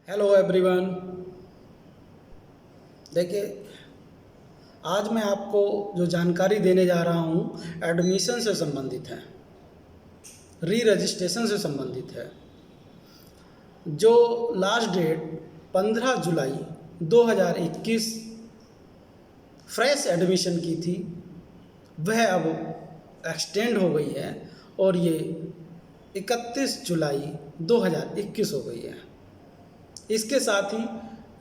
Hello everyone. देखिए, आज मैं आपको जो जानकारी देने जा रहा हूँ एडमिशन से संबंधित है, री रजिस्ट्रेशन से संबंधित है। जो लास्ट डेट 15 जुलाई 2021 फ्रेश एडमिशन की थी वह अब एक्सटेंड हो गई है और ये 31 जुलाई 2021 हो गई है। इसके साथ ही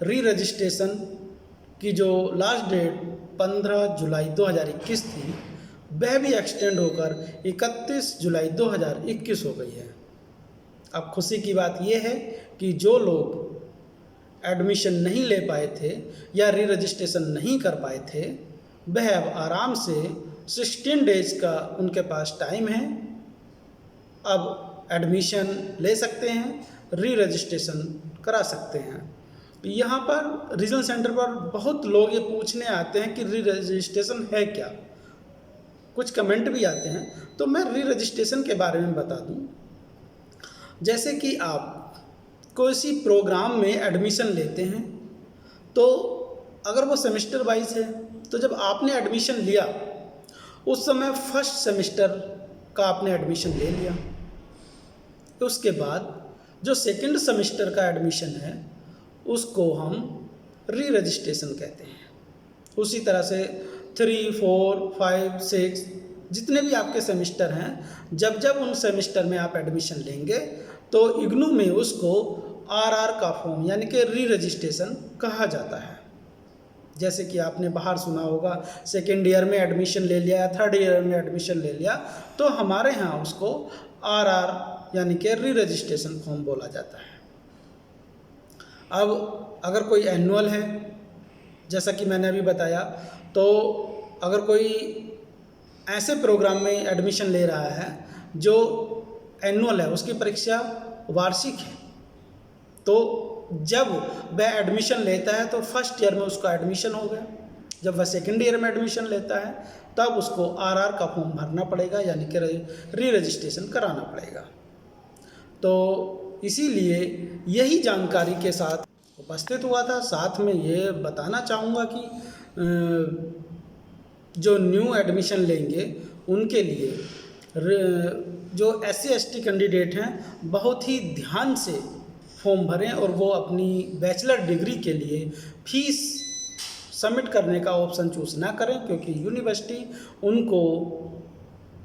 री रजिस्ट्रेशन की जो लास्ट डेट 15 जुलाई 2021 थी वह भी एक्सटेंड होकर 31 जुलाई 2021 हो गई है। अब खुशी की बात यह है कि जो लोग एडमिशन नहीं ले पाए थे या री रजिस्ट्रेशन नहीं कर पाए थे वह अब आराम से 16 डेज का उनके पास टाइम है। अब एडमिशन ले सकते हैं, री रजिस्ट्रेशन करा सकते हैं। यहाँ पर रीजनल सेंटर पर बहुत लोग ये पूछने आते हैं कि री रजिस्ट्रेशन है क्या, कुछ कमेंट भी आते हैं, तो मैं री रजिस्ट्रेशन के बारे में बता दूं। जैसे कि आप किसी प्रोग्राम में एडमिशन लेते हैं तो अगर वो सेमेस्टर वाइज है तो जब आपने एडमिशन लिया उस समय फर्स्ट सेमेस्टर का आपने एडमिशन ले लिया, तो उसके बाद जो सेकंड सेमेस्टर का एडमिशन है उसको हम री रजिस्ट्रेशन कहते हैं। उसी तरह से 3, 4, 5, 6 जितने भी आपके सेमेस्टर हैं, जब जब उन सेमेस्टर में आप एडमिशन लेंगे तो इग्नू में उसको आरआर का फॉर्म यानी कि री रजिस्ट्रेशन कहा जाता है। जैसे कि आपने बाहर सुना होगा सेकेंड ईयर में एडमिशन ले लिया, थर्ड ईयर में एडमिशन ले लिया, तो हमारे यहाँ उसको आरआर यानी कि री रजिस्ट्रेशन फॉर्म बोला जाता है। अब अगर कोई एनुअल है, जैसा कि मैंने अभी बताया, तो अगर कोई ऐसे प्रोग्राम में एडमिशन ले रहा है जो एनुअल है, उसकी परीक्षा वार्षिक है, तो जब वह एडमिशन लेता है तो फर्स्ट ईयर में उसका एडमिशन हो गया। जब वह सेकेंड ईयर में एडमिशन लेता है तब उसको आरआर का फॉर्म भरना पड़ेगा यानी कि री रजिस्ट्रेशन कराना पड़ेगा। तो इसीलिए यही जानकारी के साथ उपस्थित हुआ था। साथ में ये बताना चाहूँगा कि जो न्यू एडमिशन लेंगे उनके लिए जो SC/ST कैंडिडेट हैं बहुत ही ध्यान से फॉर्म भरें और वो अपनी बैचलर डिग्री के लिए फीस सबमिट करने का ऑप्शन चूज़ ना करें, क्योंकि यूनिवर्सिटी उनको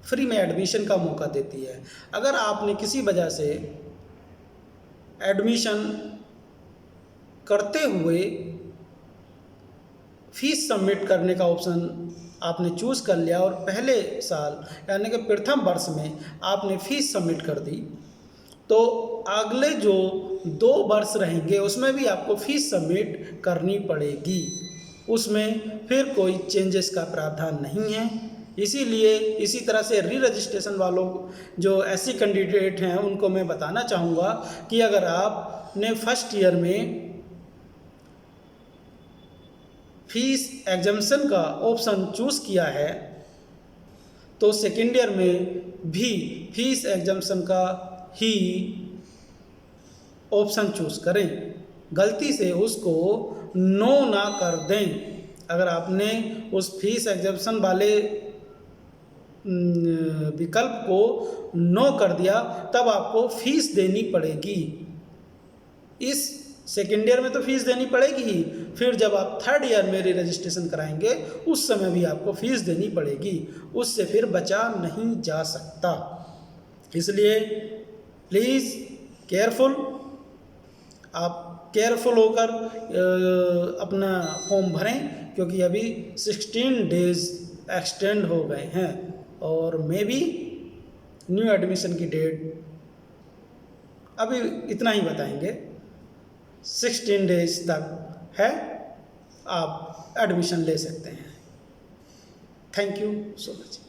फ्री में एडमिशन का मौका देती है। अगर आपने किसी वजह से एडमिशन करते हुए फीस सबमिट करने का ऑप्शन आपने चूज़ कर लिया और पहले साल यानी कि प्रथम वर्ष में आपने फीस सबमिट कर दी, तो अगले जो 2 वर्ष रहेंगे उसमें भी आपको फीस सबमिट करनी पड़ेगी। उसमें फिर कोई चेंजेस का प्रावधान नहीं है। इसीलिए इसी तरह से री रजिस्ट्रेशन वालों जो SC कैंडिडेट हैं उनको मैं बताना चाहूँगा कि अगर आपने फर्स्ट ईयर में फीस एग्जम्पशन का ऑप्शन चूज़ किया है तो सेकेंड ईयर में भी फीस एग्जम्पशन का ही ऑप्शन चूज़ करें। गलती से उसको नो ना कर दें। अगर आपने उस फीस एग्जम्पशन वाले विकल्प को नो कर दिया तब आपको फीस देनी पड़ेगी। इस सेकेंड ईयर में तो फीस देनी पड़ेगी ही, फिर जब आप थर्ड ईयर में री रजिस्ट्रेशन कराएंगे उस समय भी आपको फीस देनी पड़ेगी, उससे फिर बचा नहीं जा सकता। इसलिए प्लीज़ केयरफुल, आप केयरफुल होकर अपना फॉर्म भरें, क्योंकि अभी 16 डेज एक्सटेंड हो गए हैं और मे बी न्यू एडमिशन की डेट अभी इतना ही बताएंगे। 16 डेज तक है, आप एडमिशन ले सकते हैं। Thank you so much.